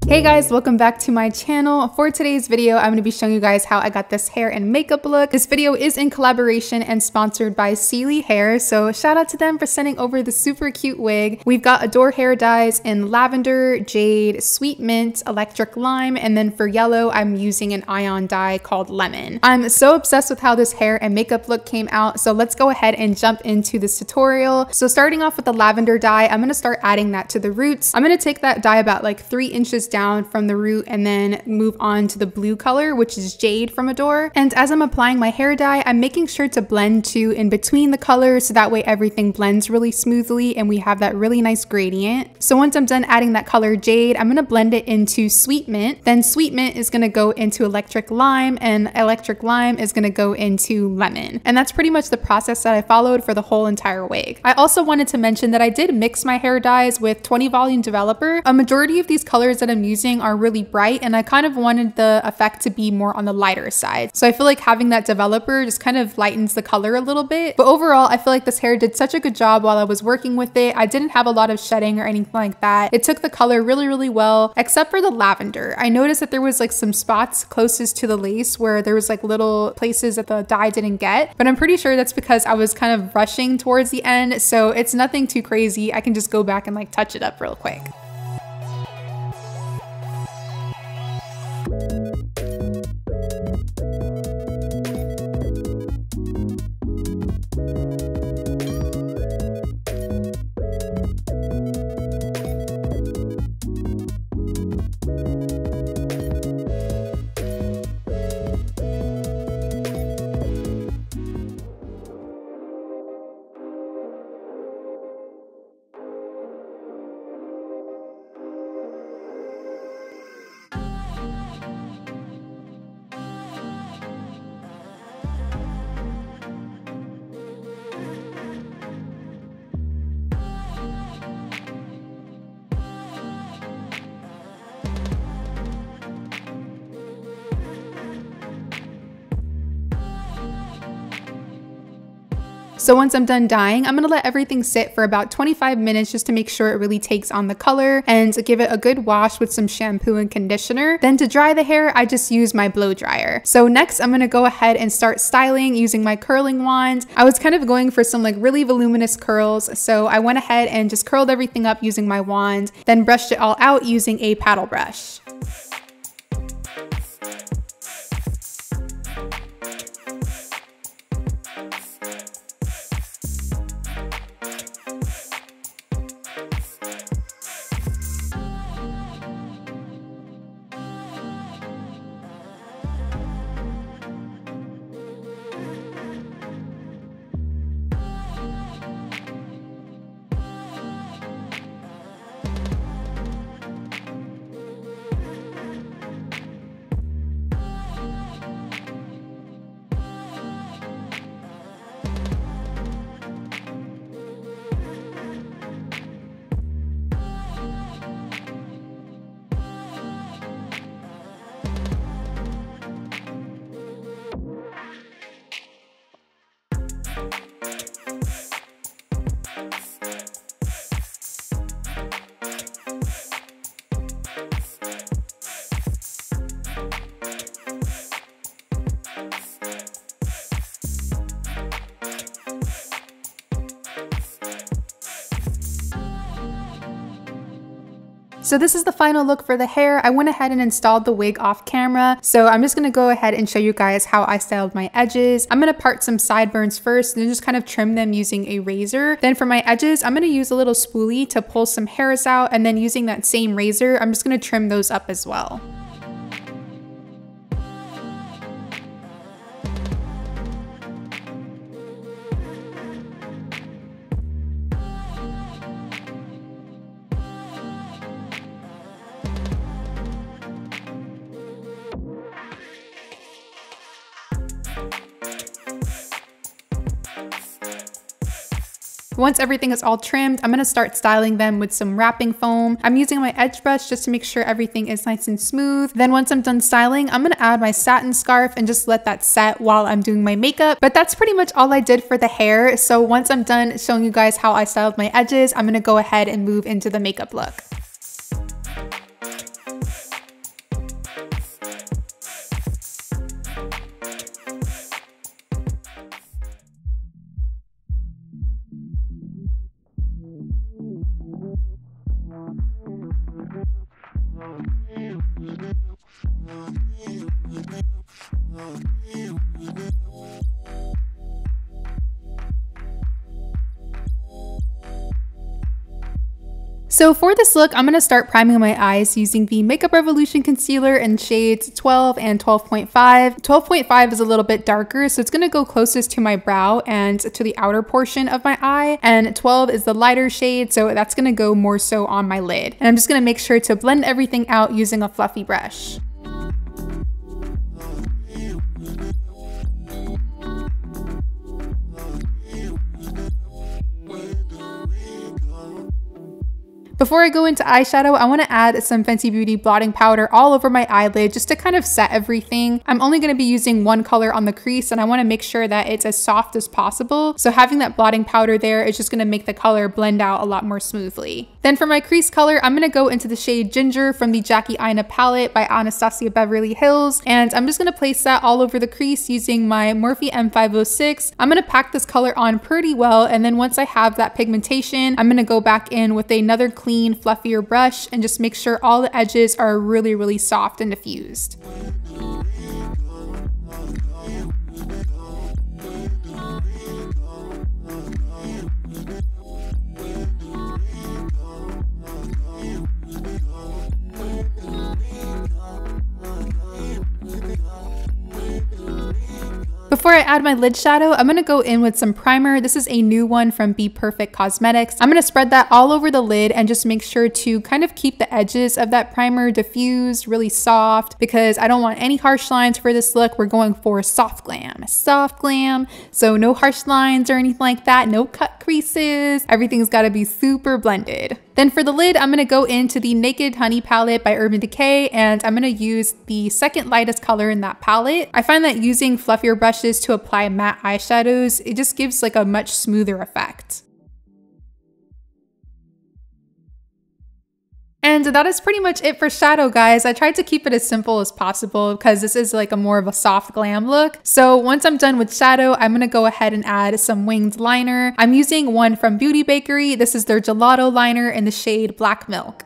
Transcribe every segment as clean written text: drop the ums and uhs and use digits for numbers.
Hey guys, welcome back to my channel. For today's video, I'm going to be showing you guys how I got this hair and makeup look. This video is in collaboration and sponsored by Celie hair, so shout out to them for sending over the super cute wig. We've got Adore hair dyes in lavender, jade, sweet mint, electric lime, and then for yellow, I'm using an ion dye called lemon. I'm so obsessed with how this hair and makeup look came out, so let's go ahead and jump into this tutorial. So starting off with the lavender dye, I'm going to start adding that to the roots. I'm going to take that dye about like 3 inches down from the root and then move on to the blue color, which is jade from Adore. And as I'm applying my hair dye, I'm making sure to blend two in between the colors so that way everything blends really smoothly and we have that really nice gradient. So once I'm done adding that color jade, I'm going to blend it into sweet mint. Then sweet mint is going to go into electric lime and electric lime is going to go into lemon. And that's pretty much the process that I followed for the whole entire wig. I also wanted to mention that I did mix my hair dyes with 20 volume developer. A majority of these colors that I'm using are really bright and I kind of wanted the effect to be more on the lighter side. So I feel like having that developer just kind of lightens the color a little bit. But overall, I feel like this hair did such a good job while I was working with it. I didn't have a lot of shedding or anything like that. It took the color really, really well, except for the lavender. I noticed that there was like some spots closest to the lace where there was like little places that the dye didn't get, but I'm pretty sure that's because I was kind of rushing towards the end. So it's nothing too crazy. I can just go back and like touch it up real quick. So once I'm done dyeing, I'm gonna let everything sit for about 25 minutes just to make sure it really takes on the color and give it a good wash with some shampoo and conditioner. Then to dry the hair, I just use my blow dryer. So next I'm gonna go ahead and start styling using my curling wand. I was kind of going for some like really voluminous curls, so I went ahead and just curled everything up using my wand, then brushed it all out using a paddle brush. So this is the final look for the hair. I went ahead and installed the wig off camera. So I'm just gonna go ahead and show you guys how I styled my edges. I'm gonna part some sideburns first and then just kind of trim them using a razor. Then for my edges, I'm gonna use a little spoolie to pull some hairs out, and then using that same razor, I'm just gonna trim those up as well. Once everything is all trimmed, I'm gonna start styling them with some wrapping foam. I'm using my edge brush just to make sure everything is nice and smooth. Then once I'm done styling, I'm gonna add my satin scarf and just let that set while I'm doing my makeup. But that's pretty much all I did for the hair. So once I'm done showing you guys how I styled my edges, I'm gonna go ahead and move into the makeup look. So for this look, I'm going to start priming my eyes using the Makeup Revolution concealer in shades 12 and 12.5. 12.5 is a little bit darker, so it's going to go closest to my brow and to the outer portion of my eye. And 12 is the lighter shade, so that's going to go more so on my lid. And I'm just going to make sure to blend everything out using a fluffy brush. Before I go into eyeshadow, I want to add some Fenty Beauty blotting powder all over my eyelid just to kind of set everything. I'm only going to be using one color on the crease and I want to make sure that it's as soft as possible. So having that blotting powder there is just going to make the color blend out a lot more smoothly. Then for my crease color, I'm going to go into the shade Ginger from the Jackie Aina palette by Anastasia Beverly Hills. And I'm just going to place that all over the crease using my Morphe M506. I'm going to pack this color on pretty well. And then once I have that pigmentation, I'm going to go back in with another clean, fluffier brush and just make sure all the edges are really soft and diffused. Before I add my lid shadow, I'm going to go in with some primer. This is a new one from Bperfect Cosmetics. I'm going to spread that all over the lid and just make sure to kind of keep the edges of that primer diffused, really soft, because I don't want any harsh lines for this look. We're going for soft glam. So no harsh lines or anything like that, no cut creases. Everything's got to be super blended. Then for the lid, I'm going to go into the Naked Honey palette by Urban Decay, and I'm going to use the second lightest color in that palette. I find that using fluffier brushes to apply matte eyeshadows, it just gives like a much smoother effect. And that is pretty much it for shadow, guys. I tried to keep it as simple as possible because this is like a more of a soft glam look. So once I'm done with shadow, I'm going to go ahead and add some winged liner. I'm using one from Beauty Bakerie. This is their Gelato liner in the shade Black Milk.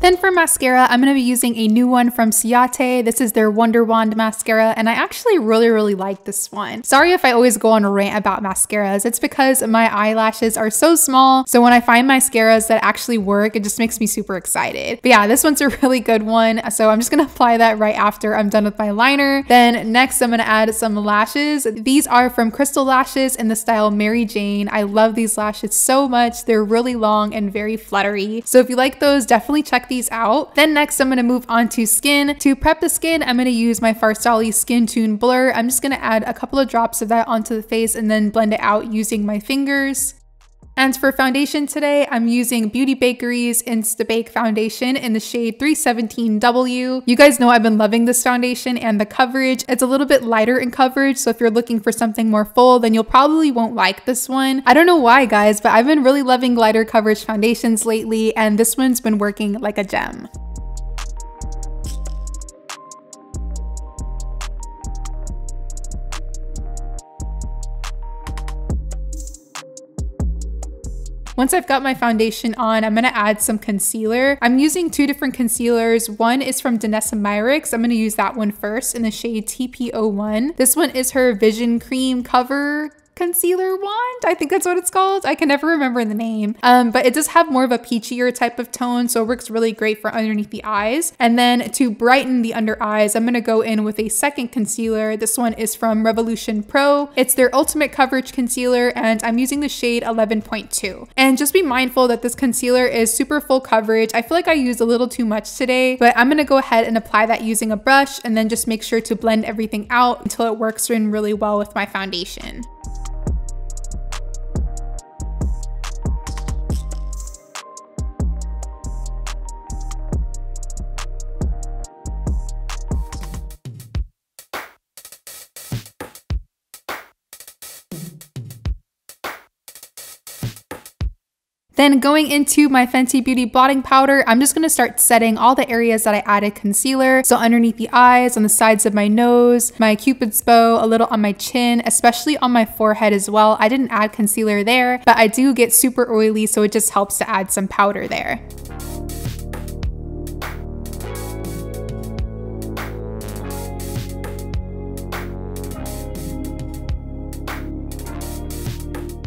Then for mascara, I'm going to be using a new one from Ciate. This is their Wonderwand mascara, and I actually really like this one. Sorry if I always go on a rant about mascaras. It's because my eyelashes are so small, so when I find mascaras that actually work, it just makes me super excited. But yeah, this one's a really good one, so I'm just going to apply that right after I'm done with my liner. Then next, I'm going to add some lashes. These are from Crvstal lashes in the style Maryjane. I love these lashes so much. They're really long and very fluttery. So if you like those, definitely check these out. Then next, I'm going to move on to skin. To prep the skin, I'm going to use my Farsali Skintune blur. I'm just going to add a couple of drops of that onto the face and then blend it out using my fingers. And for foundation today, I'm using Beauty Bakerie's Insta Bake foundation in the shade 317W. You guys know I've been loving this foundation and the coverage. It's a little bit lighter in coverage, so if you're looking for something more full, then you'll probably won't like this one. I don't know why, guys, but I've been really loving lighter coverage foundations lately, and this one's been working like a gem. Once I've got my foundation on, I'm going to add some concealer. I'm using two different concealers. One is from Danessa Myricks. I'm going to use that one first in the shade TP01. This one is her Vision Cream Cover concealer wand. I think that's what it's called. I can never remember the name. But it does have more of a peachier type of tone, so it works really great for underneath the eyes. And then to brighten the under eyes, I'm gonna go in with a second concealer. This one is from Revolution Pro. It's their ultimate coverage concealer, and I'm using the shade 11.2. And just be mindful that this concealer is super full coverage. I feel like I used a little too much today, but I'm gonna go ahead and apply that using a brush, and then just make sure to blend everything out until it works in really well with my foundation. Then going into my Fenty Beauty blotting powder, I'm just going to start setting all the areas that I added concealer. So underneath the eyes, on the sides of my nose, my cupid's bow, a little on my chin, especially on my forehead as well. I didn't add concealer there, but I do get super oily, so it just helps to add some powder there.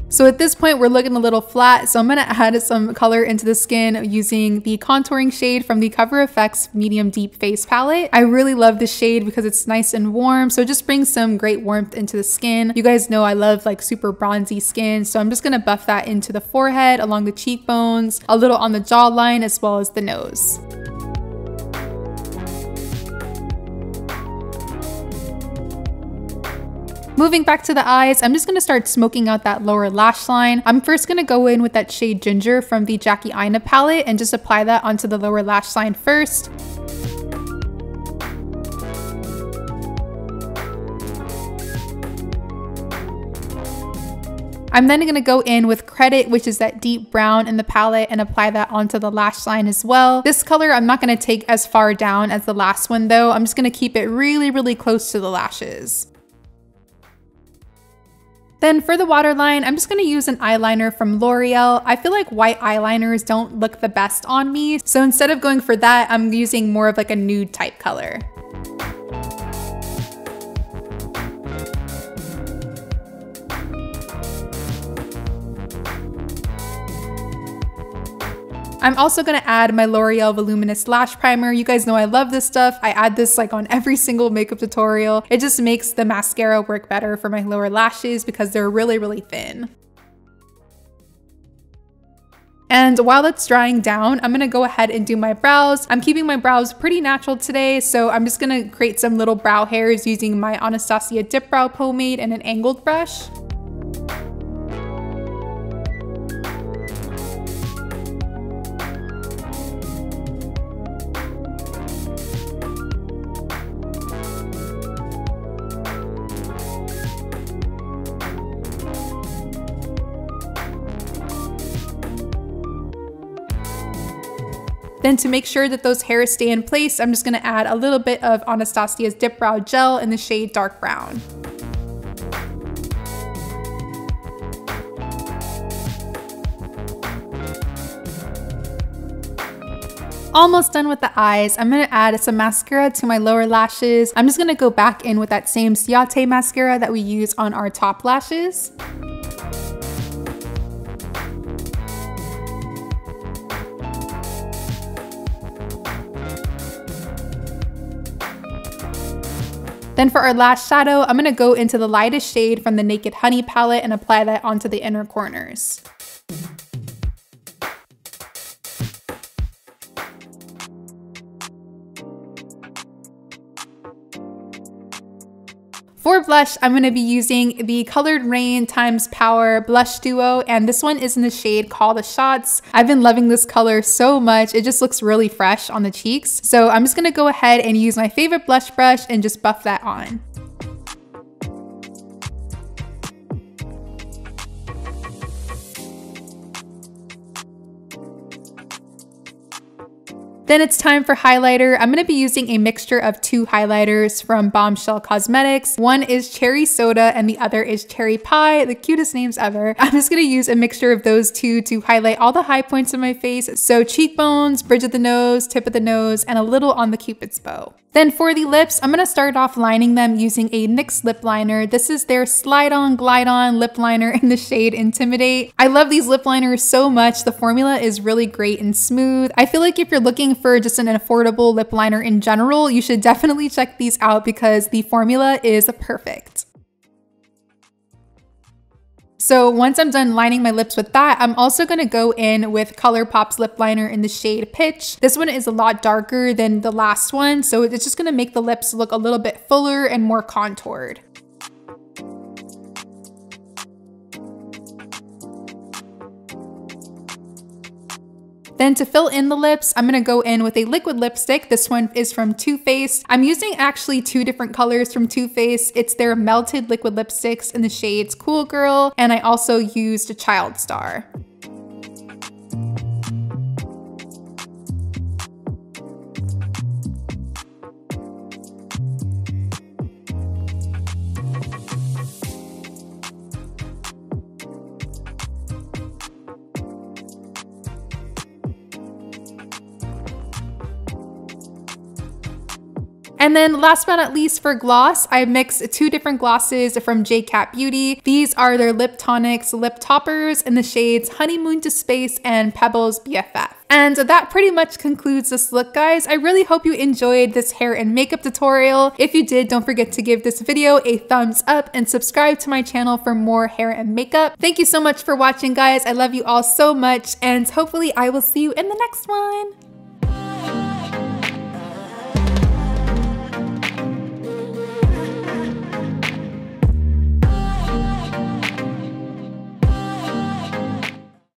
So at this point, we're looking a little flat, so I'm gonna add some color into the skin using the contouring shade from the CoverFX Medium Deep Face Palette. I really love this shade because it's nice and warm, so it just brings some great warmth into the skin. You guys know I love like super bronzy skin, so I'm just gonna buff that into the forehead, along the cheekbones, a little on the jawline, as well as the nose. Moving back to the eyes, I'm just going to start smoking out that lower lash line. I'm first going to go in with that shade Ginger from the Jackie Aina palette and just apply that onto the lower lash line first. I'm then going to go in with Credit, which is that deep brown in the palette, and apply that onto the lash line as well. This color I'm not going to take as far down as the last one though. I'm just going to keep it really, really close to the lashes. Then for the waterline, I'm just going to use an eyeliner from L'Oreal. I feel like white eyeliners don't look the best on me, so instead of going for that, I'm using more of like a nude type color. I'm also going to add my L'Oreal Voluminous Lash Primer. You guys know I love this stuff. I add this like on every single makeup tutorial. It just makes the mascara work better for my lower lashes because they're really, really thin. And while it's drying down, I'm gonna go ahead and do my brows. I'm keeping my brows pretty natural today, so I'm just gonna create some little brow hairs using my Anastasia Dipbrow pomade and an angled brush. Then to make sure that those hairs stay in place, I'm just going to add a little bit of Anastasia's Dipbrow Gel in the shade Dark Brown. Almost done with the eyes. I'm going to add some mascara to my lower lashes. I'm just going to go back in with that same Ciate mascara that we use on our top lashes. Then for our lash shadow, I'm going to go into the lightest shade from the Naked Honey palette and apply that onto the inner corners. For blush, I'm going to be using the Colored Rain x Power Blush Duo, and this one is in the shade Call the Shots. I've been loving this color so much. It just looks really fresh on the cheeks. So I'm just going to go ahead and use my favorite blush brush and just buff that on. Then it's time for highlighter. I'm going to be using a mixture of 2 highlighters from Bombshell Cosmetics. One is Cherry Soda and the other is Cherry Pie, the cutest names ever. I'm just going to use a mixture of those 2 to highlight all the high points of my face. So cheekbones, bridge of the nose, tip of the nose, and a little on the Cupid's bow. Then for the lips, I'm going to start off lining them using a NYX lip liner. This is their Slide On Glide On lip liner in the shade Intimidate. I love these lip liners so much. The formula is really great and smooth. I feel like if you're looking for just an affordable lip liner in general, you should definitely check these out because the formula is perfect. So once I'm done lining my lips with that, I'm also going to go in with ColourPop's lip liner in the shade Pitch. This one is a lot darker than the last one, so it's just going to make the lips look a little bit fuller and more contoured. Then to fill in the lips, I'm going to go in with a liquid lipstick. This one is from Too Faced. I'm using actually 2 different colors from Too Faced. It's their melted liquid lipsticks in the shades Cool Girl, and I also used Child Star. And then last but not least for gloss, I mixed 2 different glosses from JCat Beauty. These are their Lip Tonics lip toppers in the shades Honeymoon to Space and Pebbles BFF. And that pretty much concludes this look, guys. I really hope you enjoyed this hair and makeup tutorial. If you did, don't forget to give this video a thumbs up and subscribe to my channel for more hair and makeup. Thank you so much for watching, guys. I love you all so much, and hopefully I will see you in the next one.